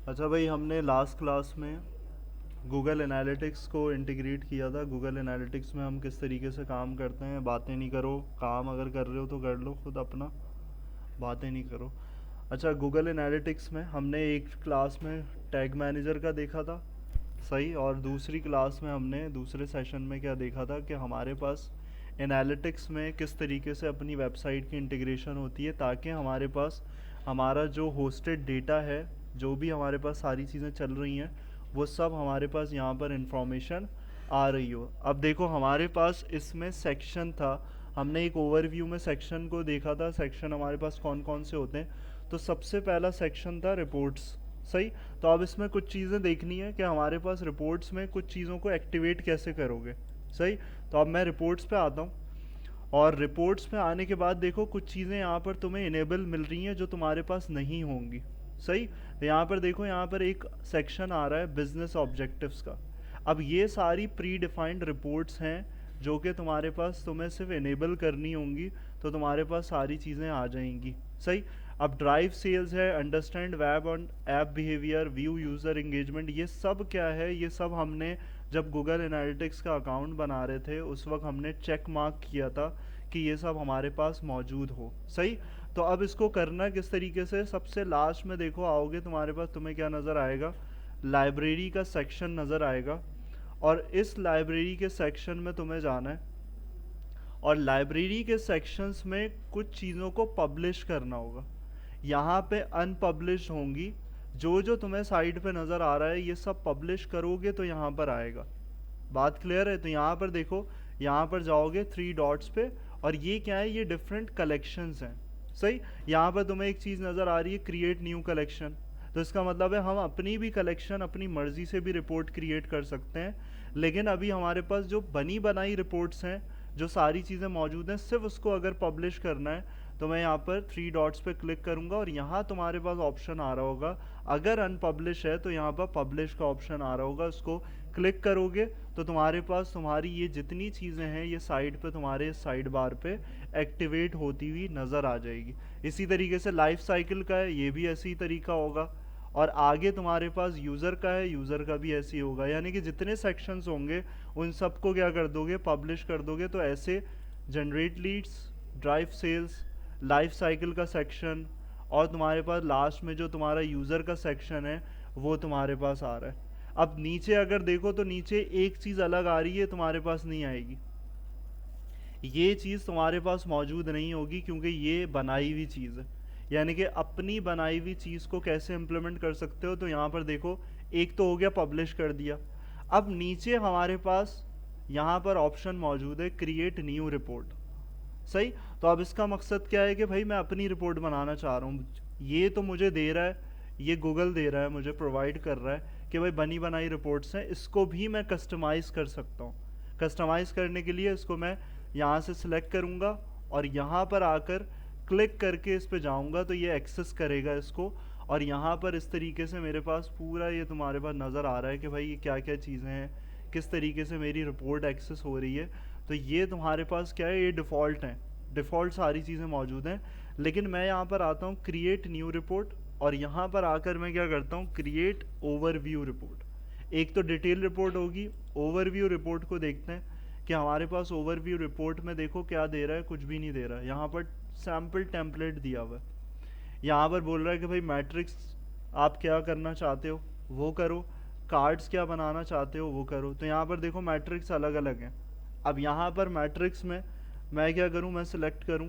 अच्छा भाई, हमने लास्ट क्लास में गूगल एनालिटिक्स को इंटीग्रेट किया था। गूगल एनालिटिक्स में हम किस तरीके से काम करते हैं। बातें नहीं करो, काम अगर कर रहे हो तो कर लो खुद अपना, बातें नहीं करो। अच्छा, गूगल एनालिटिक्स में हमने एक क्लास में टैग मैनेजर का देखा था, सही। और दूसरी क्लास में हमने दूसरे सेशन में क्या देखा था कि हमारे पास एनालिटिक्स में किस तरीके से अपनी वेबसाइट की इंटीग्रेशन होती है, ताकि हमारे पास हमारा जो होस्टेड डेटा है, जो भी हमारे पास सारी चीज़ें चल रही हैं, वो सब हमारे पास यहाँ पर इंफॉर्मेशन आ रही हो। अब देखो, हमारे पास इसमें सेक्शन था। हमने एक ओवरव्यू में सेक्शन को देखा था। सेक्शन हमारे पास कौन कौन से होते हैं। तो सबसे पहला सेक्शन था रिपोर्ट्स, सही। तो अब इसमें कुछ चीज़ें देखनी है कि हमारे पास रिपोर्ट्स में कुछ चीज़ों को एक्टिवेट कैसे करोगे, सही। तो अब मैं रिपोर्ट्स पे आता हूँ, और रिपोर्ट्स में आने के बाद देखो कुछ चीज़ें यहाँ पर तुम्हें इनेबल मिल रही हैं जो तुम्हारे पास नहीं होंगी, सही। तो यहाँ पर देखो, यहाँ पर एक सेक्शन आ रहा है बिजनेस ऑब्जेक्टिव्स का। अब ये सारी प्री डिफाइंड रिपोर्ट्स हैं जो कि तुम्हारे पास तुम्हें सिर्फ इनेबल करनी होंगी, तो तुम्हारे पास सारी चीज़ें आ जाएंगी, सही। अब ड्राइव सेल्स है, अंडरस्टैंड वेब और app behaviour, view user engagement, ये सब क्या है, ये सब हमने जब गूगल एनालिटिक्स का अकाउंट बना रहे थे उस वक्त हमने चेक मार्क किया था कि ये सब हमारे पास मौजूद हो, सही। तो अब इसको करना किस तरीके से, सबसे लास्ट में देखो आओगे तुम्हारे पास तुम्हें क्या नज़र आएगा, लाइब्रेरी का सेक्शन नज़र आएगा। और इस लाइब्रेरी के सेक्शन में तुम्हें जाना है, और लाइब्रेरी के सेक्शंस में कुछ चीज़ों को पब्लिश करना होगा। यहाँ पे अनपब्लिश होंगी, जो जो तुम्हें साइड पे नज़र आ रहा है ये सब पब्लिश करोगे तो यहाँ पर आएगा। बात क्लियर है। तो यहाँ पर देखो, यहाँ पर जाओगे थ्री डॉट्स पे, और ये क्या है, ये डिफरेंट कलेक्शंस हैं, सही। यहाँ पर तुम्हें एक चीज़ नज़र आ रही है, क्रिएट न्यू कलेक्शन। तो इसका मतलब है हम अपनी भी कलेक्शन अपनी मर्जी से भी रिपोर्ट क्रिएट कर सकते हैं। लेकिन अभी हमारे पास जो बनी बनाई रिपोर्ट्स हैं, जो सारी चीज़ें मौजूद हैं, सिर्फ उसको अगर पब्लिश करना है तो मैं यहाँ पर थ्री डॉट्स पे क्लिक करूँगा, और यहाँ तुम्हारे पास ऑप्शन आ रहा होगा, अगर अनपब्लिश है तो यहाँ पर पब्लिश का ऑप्शन आ रहा होगा, उसको क्लिक करोगे तो तुम्हारे पास तुम्हारी ये जितनी चीज़ें हैं ये साइड पे तुम्हारे साइड बार पे एक्टिवेट होती हुई नज़र आ जाएगी। इसी तरीके से लाइफ साइकिल का है, ये भी ऐसी ही तरीका होगा। और आगे तुम्हारे पास यूज़र का है, यूज़र का भी ऐसे ही होगा। यानी कि जितने सेक्शंस होंगे उन सबको क्या कर दोगे, पब्लिश कर दोगे। तो ऐसे generate leads, drive sales, life cycle का सेक्शन, और तुम्हारे पास लास्ट में जो तुम्हारा यूज़र का सेक्शन है वो तुम्हारे पास आ रहा है। अब नीचे अगर देखो तो नीचे एक चीज़ अलग आ रही है, तुम्हारे पास नहीं आएगी। ये चीज़ तुम्हारे पास मौजूद नहीं होगी क्योंकि ये बनाई हुई चीज़ है। यानी कि अपनी बनाई हुई चीज़ को कैसे इम्प्लीमेंट कर सकते हो, तो यहाँ पर देखो, एक तो हो गया पब्लिश कर दिया। अब नीचे हमारे पास यहाँ पर ऑप्शन मौजूद है क्रिएट न्यू रिपोर्ट, सही। तो अब इसका मकसद क्या है कि भाई मैं अपनी रिपोर्ट बनाना चाह रहा हूँ। ये तो मुझे दे रहा है, ये गूगल दे रहा है, मुझे प्रोवाइड कर रहा है कि भाई बनी बनाई रिपोर्ट्स हैं, इसको भी मैं कस्टमाइज़ कर सकता हूँ। कस्टमाइज़ करने के लिए इसको मैं यहाँ से सिलेक्ट करूँगा, और यहाँ पर आकर क्लिक करके इस पे जाऊँगा तो ये एक्सेस करेगा इसको। और यहाँ पर इस तरीके से मेरे पास पूरा ये तुम्हारे पास नज़र आ रहा है कि भाई ये क्या क्या चीज़ें हैं, किस तरीके से मेरी रिपोर्ट एक्सेस हो रही है। तो ये तुम्हारे पास क्या है, ये डिफ़ॉल्ट हैं, डिफ़ॉल्ट सारी चीज़ें मौजूद हैं। लेकिन मैं यहाँ पर आता हूँ क्रिएट न्यू रिपोर्ट, और यहाँ पर आकर मैं क्या करता हूँ, क्रिएट ओवरव्यू रिपोर्ट। एक तो डिटेल रिपोर्ट होगी, ओवरव्यू रिपोर्ट को देखते हैं कि हमारे पास ओवरव्यू रिपोर्ट में देखो क्या दे रहा है, कुछ भी नहीं दे रहा है। यहाँ पर सैम्पल टेम्पलेट दिया हुआ है। यहाँ पर बोल रहा है कि भाई मैट्रिक्स आप क्या करना चाहते हो वो करो, कार्ड्स क्या बनाना चाहते हो वो करो। तो यहाँ पर देखो मैट्रिक्स अलग अलग हैं। अब यहाँ पर मैट्रिक्स में मैं क्या करूँ, मैं सिलेक्ट करूँ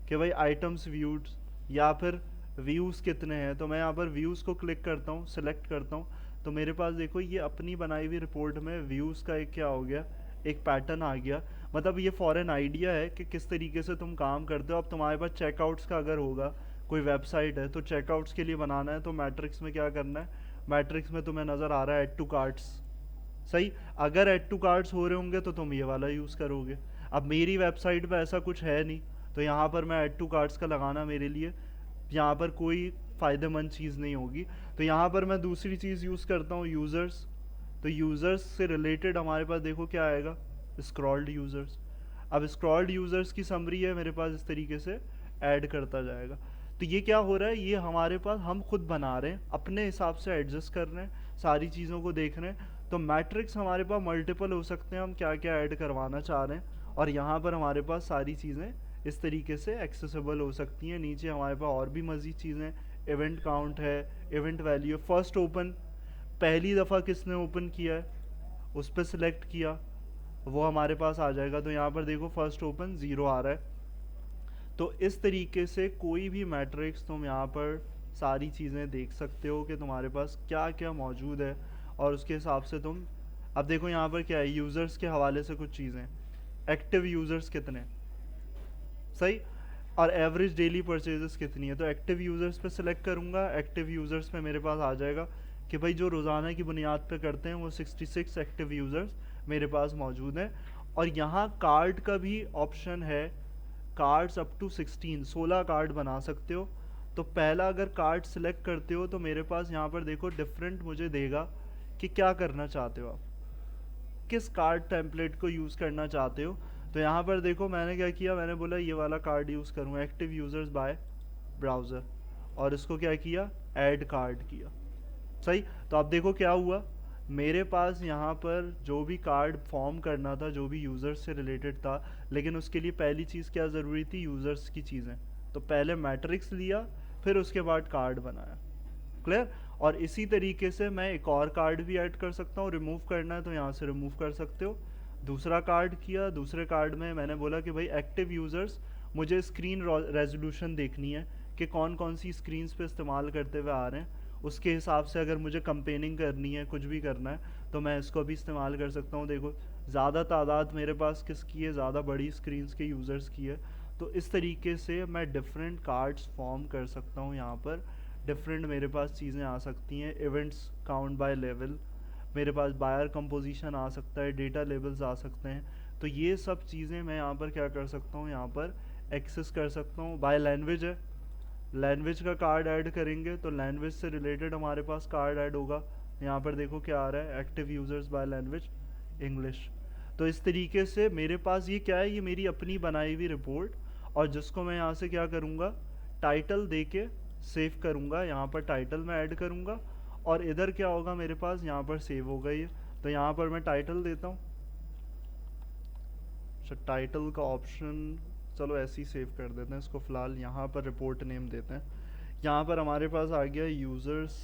कि भाई आइटम्स व्यूड, या फिर व्यूज़ कितने हैं। तो मैं यहाँ पर व्यूज़ को क्लिक करता हूँ, सिलेक्ट करता हूँ। तो मेरे पास देखो ये अपनी बनाई हुई रिपोर्ट में व्यूज़ का एक क्या हो गया, एक पैटर्न आ गया। मतलब ये फॉरेन आइडिया है कि किस तरीके से तुम काम करते हो। अब तुम्हारे पास चेकआउट्स का अगर होगा, कोई वेबसाइट है तो चेकआउट्स के लिए बनाना है, तो मैट्रिक्स में क्या करना है, मैट्रिक्स में तुम्हें नज़र आ रहा है ऐड टू कार्ट्स, सही। अगर ऐड टू कार्ट्स हो रहे होंगे तो तुम ये वाला यूज़ करोगे। अब मेरी वेबसाइट पे ऐसा कुछ है नहीं, तो यहाँ पर मैं ऐड टू कार्ट्स का लगाना मेरे लिए यहाँ पर कोई फ़ायदेमंद चीज़ नहीं होगी। तो यहाँ पर मैं दूसरी चीज़ यूज़ करता हूँ, यूज़र्स। तो यूज़र्स से रिलेटेड हमारे पास देखो क्या आएगा, स्क्रॉल्ड यूज़र्स। अब स्क्रॉल्ड यूज़र्स की समरी है मेरे पास, इस तरीके से ऐड करता जाएगा। तो ये क्या हो रहा है, ये हमारे पास हम खुद बना रहे हैं, अपने हिसाब से एडजस्ट कर रहे हैं, सारी चीज़ों को देख रहे हैं। तो मैट्रिक्स हमारे पास मल्टीपल हो सकते हैं, हम क्या क्या ऐड करवाना चाह रहे हैं, और यहाँ पर हमारे पास सारी चीज़ें इस तरीके से एक्सेसिबल हो सकती हैं। नीचे हमारे पास और भी मज़ीद चीज़ें, इवेंट काउंट है, इवेंट वैल्यू, फर्स्ट ओपन, पहली दफ़ा किसने ओपन किया है उस पर सिलेक्ट किया, वो हमारे पास आ जाएगा। तो यहाँ पर देखो फर्स्ट ओपन 0 आ रहा है। तो इस तरीके से कोई भी मैट्रिक्स तुम यहाँ पर सारी चीज़ें देख सकते हो कि तुम्हारे पास क्या क्या मौजूद है, और उसके हिसाब से तुम, अब देखो यहाँ पर क्या है, यूज़र्स के हवाले से कुछ चीज़ें, एक्टिव यूज़र्स कितने, सही, और एवरेज डेली परचेजेस कितनी है। तो एक्टिव यूज़र्स पे सिलेक्ट करूँगा, एक्टिव यूज़र्स पे मेरे पास आ जाएगा कि भाई जो रोज़ाना की बुनियाद पे करते हैं वो 66 एक्टिव यूज़र्स मेरे पास मौजूद हैं। और यहाँ कार्ड का भी ऑप्शन है, कार्ड्स अप टू 16 कार्ड बना सकते हो। तो पहला अगर कार्ड सिलेक्ट करते हो तो मेरे पास यहाँ पर देखो डिफरेंट मुझे देगा कि क्या करना चाहते हो आप, किस कार्ड टेम्पलेट को यूज़ करना चाहते हो। तो यहाँ पर देखो मैंने क्या किया, मैंने बोला ये वाला कार्ड यूज़ करूँ, एक्टिव यूज़र्स बाय ब्राउज़र, और इसको क्या किया, ऐड कार्ड किया, सही। तो अब देखो क्या हुआ, मेरे पास यहाँ पर जो भी कार्ड फॉर्म करना था, जो भी यूज़र्स से रिलेटेड था, लेकिन उसके लिए पहली चीज़ क्या ज़रूरी थी, यूज़र्स की चीज़ें। तो पहले मैट्रिक्स लिया, फिर उसके बाद कार्ड बनाया, क्लियर। और इसी तरीके से मैं एक और कार्ड भी ऐड कर सकता हूँ, रिमूव करना है तो यहाँ से रिमूव कर सकते हो। दूसरा कार्ड किया, दूसरे कार्ड में मैंने बोला कि भाई एक्टिव यूज़र्स, मुझे स्क्रीन रेजोल्यूशन देखनी है कि कौन कौन सी स्क्रीन्स पे इस्तेमाल करते हुए आ रहे हैं, उसके हिसाब से अगर मुझे कंपेयरिंग करनी है, कुछ भी करना है, तो मैं इसको भी इस्तेमाल कर सकता हूँ। देखो ज़्यादा तादाद मेरे पास किसकी है, ज़्यादा बड़ी स्क्रीन्स के यूज़र्स की है। तो इस तरीके से मैं डिफरेंट कार्ड्स फॉर्म कर सकता हूँ। यहाँ पर डिफरेंट मेरे पास चीज़ें आ सकती हैं, इवेंट्स काउंट बाय लेवल, मेरे पास बायर कंपोजिशन आ सकता है, डेटा लेवल्स आ सकते हैं। तो ये सब चीज़ें मैं यहाँ पर क्या कर सकता हूँ, यहाँ पर एक्सेस कर सकता हूँ। बाय लैंग्वेज है, लैंग्वेज का कार्ड ऐड करेंगे तो लैंग्वेज से रिलेटेड हमारे पास कार्ड ऐड होगा। यहाँ पर देखो क्या आ रहा है, active users by language English. तो इस तरीके से मेरे पास ये क्या है, ये मेरी अपनी बनाई हुई रिपोर्ट, और जिसको मैं यहाँ से क्या करूँगा, टाइटल दे के सेव करूँगा। यहाँ पर टाइटल में ऐड करूँगा, और इधर क्या होगा मेरे पास, यहाँ पर सेव हो गई है। तो यहाँ पर मैं टाइटल देता हूँ, अच्छा टाइटल का ऑप्शन चलो ऐसे ही सेव कर देते हैं इसको फ़िलहाल। यहाँ पर रिपोर्ट नेम देते हैं, यहाँ पर हमारे पास आ गया यूज़र्स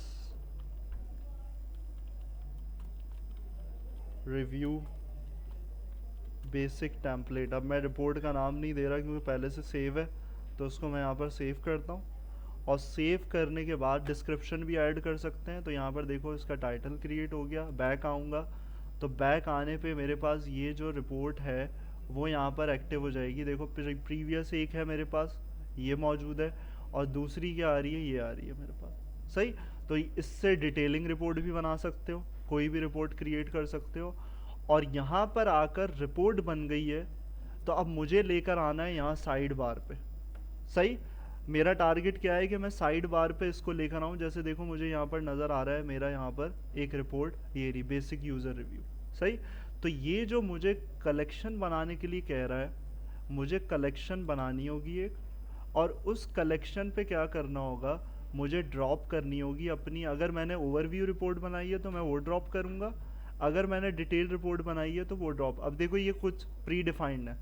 रिव्यू बेसिक टेम्पलेट। अब मैं रिपोर्ट का नाम नहीं दे रहा क्योंकि पहले से सेव है, तो उसको मैं यहाँ पर सेव करता हूँ। और सेव करने के बाद डिस्क्रिप्शन भी ऐड कर सकते हैं। तो यहाँ पर देखो इसका टाइटल क्रिएट हो गया। बैक आऊँगा तो बैक आने पे मेरे पास ये जो रिपोर्ट है वो यहाँ पर एक्टिव हो जाएगी। देखो प्रीवियस एक है मेरे पास, ये मौजूद है, और दूसरी क्या आ रही है, ये आ रही है मेरे पास, सही। तो इससे डिटेलिंग रिपोर्ट भी बना सकते हो, कोई भी रिपोर्ट क्रिएट कर सकते हो। और यहाँ पर आकर रिपोर्ट बन गई है, तो अब मुझे लेकर आना है यहाँ साइड बार पे, सही। मेरा टारगेट क्या है कि मैं साइड बार पे इसको लेकर आऊँ। जैसे देखो मुझे यहाँ पर नज़र आ रहा है मेरा यहाँ पर एक रिपोर्ट, ये रही बेसिक यूज़र रिव्यू, सही। तो ये जो मुझे कलेक्शन बनाने के लिए कह रहा है, मुझे कलेक्शन बनानी होगी एक, और उस कलेक्शन पे क्या करना होगा, मुझे ड्रॉप करनी होगी अपनी। अगर मैंने ओवरव्यू रिपोर्ट बनाई है तो मैं वो ड्रॉप करूँगा, अगर मैंने डिटेल रिपोर्ट बनाई है तो वो ड्रॉप। अब देखो ये कुछ प्री डिफाइंड है,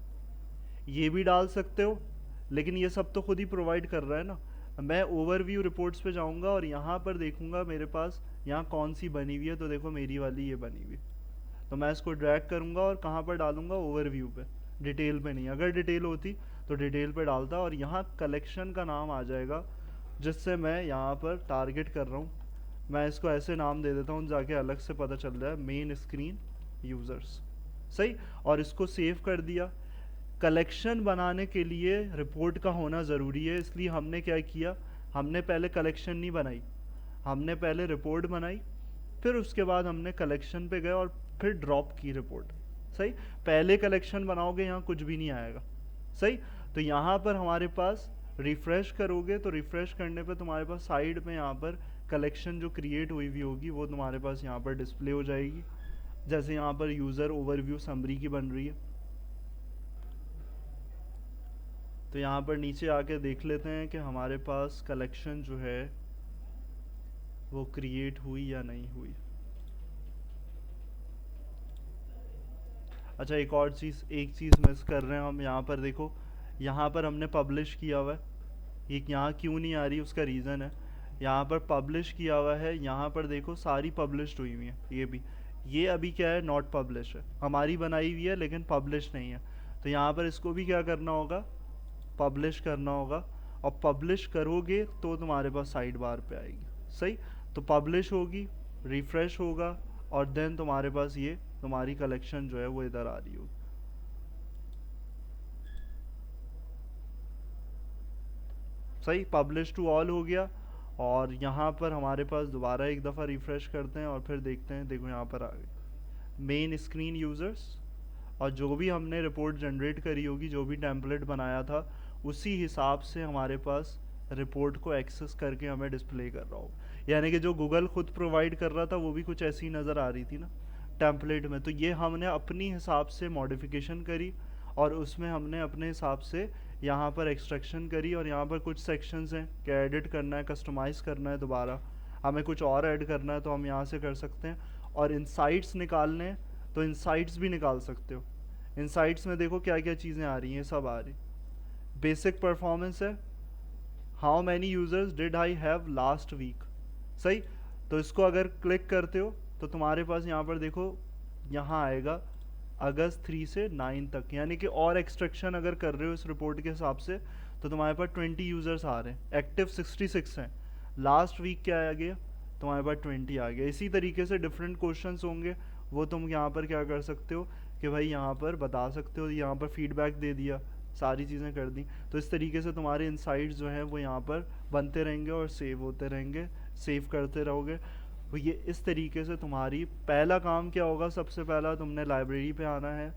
ये भी डाल सकते हो, लेकिन ये सब तो खुद ही प्रोवाइड कर रहा है ना। मैं ओवरव्यू रिपोर्ट्स पे जाऊंगा और यहाँ पर देखूंगा मेरे पास यहाँ कौन सी बनी हुई है। तो देखो मेरी वाली ये बनी हुई, तो मैं इसको ड्रैग करूँगा और कहाँ पर डालूंगा, ओवरव्यू पे, डिटेल पे नहीं। अगर डिटेल होती तो डिटेल पे डालता, और यहाँ कलेक्शन का नाम आ जाएगा जिससे मैं यहाँ पर टारगेट कर रहा हूँ। मैं इसको ऐसे नाम दे देता हूँ जाके अलग से पता चल रहा है, मेन स्क्रीन यूज़र्स, सही। और इसको सेव कर दिया। कलेक्शन बनाने के लिए रिपोर्ट का होना ज़रूरी है, इसलिए हमने क्या किया, हमने पहले कलेक्शन नहीं बनाई, हमने पहले रिपोर्ट बनाई, फिर उसके बाद हमने कलेक्शन पे गए और फिर ड्रॉप की रिपोर्ट, सही। पहले कलेक्शन बनाओगे यहाँ कुछ भी नहीं आएगा, सही। तो यहाँ पर हमारे पास रिफ़्रेश करोगे तो रिफ़्रेश करने पे तुम्हारे पास साइड में यहाँ पर कलेक्शन जो क्रिएट हुई हुई होगी वो तुम्हारे पास यहाँ पर डिस्प्ले हो जाएगी। जैसे यहाँ पर यूज़र ओवरव्यू समरी की बन रही है, तो यहाँ पर नीचे आके देख लेते हैं कि हमारे पास कलेक्शन जो है वो क्रिएट हुई या नहीं हुई। अच्छा, एक चीज़ मिस कर रहे हैं हम यहाँ पर। देखो, यहाँ पर हमने पब्लिश किया हुआ है, ये यहाँ क्यों नहीं आ रही उसका रीज़न है। यहाँ पर पब्लिश किया हुआ है, यहाँ पर देखो सारी पब्लिश्ड हुई हुई है। ये अभी क्या है, नॉट पब्लिश है, हमारी बनाई हुई है लेकिन पब्लिश नहीं है। तो यहाँ पर इसको भी क्या करना होगा, पब्लिश करना होगा। और पब्लिश करोगे तो तुम्हारे पास साइड बार पे आएगी। सही, तो पब्लिश होगी, रिफ्रेश होगा, और देन तुम्हारे पास ये तुम्हारी कलेक्शन जो है वो इधर आ रही होगी। सही, पब्लिश टू ऑल हो गया। और यहाँ पर हमारे पास दोबारा एक दफ़ा रिफ्रेश करते हैं और फिर देखते हैं। देखो यहाँ पर आ गए मेन स्क्रीन यूज़र्स, और जो भी हमने रिपोर्ट जनरेट करी होगी, जो भी टेम्पलेट बनाया था, उसी हिसाब से हमारे पास रिपोर्ट को एक्सेस करके हमें डिस्प्ले कर रहा हो। यानी कि जो गूगल खुद प्रोवाइड कर रहा था वो भी कुछ ऐसी नज़र आ रही थी ना टेम्पलेट में। तो ये हमने अपनी हिसाब से मॉडिफिकेशन करी, और उसमें हमने अपने हिसाब से यहाँ पर एक्सट्रैक्शन करी। और यहाँ पर कुछ सेक्शंस हैं कि एडिट करना है, कस्टमाइज़ करना है, दोबारा हमें कुछ और ऐड करना है तो हम यहाँ से कर सकते हैं। और इनसाइट्स निकालने हैं तो इनसाइट्स भी निकाल सकते हो। इनसाइट्स में देखो क्या क्या चीज़ें आ रही हैं, सब आ रही। बेसिक परफॉर्मेंस है, how many users did I have last week. सही, तो इसको अगर क्लिक करते हो तो तुम्हारे पास यहाँ पर देखो, यहाँ आएगा अगस्त 3 से 9 तक। यानी कि और एक्सट्रैक्शन अगर कर रहे हो इस रिपोर्ट के हिसाब से तो तुम्हारे पास 20 यूज़र्स आ रहे हैं, एक्टिव 66 हैं। लास्ट वीक क्या आ गया, तुम्हारे पास 20 आ गया। इसी तरीके से डिफरेंट क्वेश्चंस होंगे, वो तुम यहाँ पर क्या कर सकते हो कि भाई यहाँ पर बता सकते हो। यहाँ पर फीडबैक दे दिया, सारी चीज़ें कर दी। तो इस तरीके से तुम्हारे इनसाइट्स जो हैं वो यहाँ पर बनते रहेंगे और सेव होते रहेंगे, सेव करते रहोगे। तो ये इस तरीके से तुम्हारी पहला काम क्या होगा, सबसे पहला तुमने लाइब्रेरी पे आना है।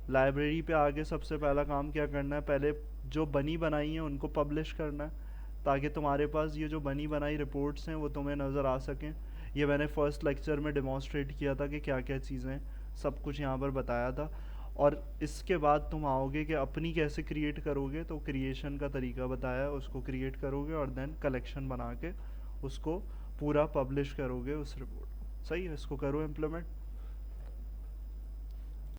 लाइब्रेरी पे आके सबसे पहला काम क्या करना है, पहले जो बनी बनाई हैं उनको पब्लिश करना है, ताकि तुम्हारे पास ये जो बनी बनाई रिपोर्ट्स हैं वो तुम्हें नज़र आ सकें। ये मैंने फर्स्ट लेक्चर में डेमोन्स्ट्रेट किया था कि क्या क्या चीज़ें, सब कुछ यहाँ पर बताया था। और इसके बाद तुम आओगे कि अपनी कैसे क्रिएट करोगे, तो क्रिएशन का तरीका बताया, उसको क्रिएट करोगे और देन कलेक्शन बना के उसको पूरा पब्लिश करोगे उस रिपोर्ट। सही है, इसको करो इम्प्लीमेंट।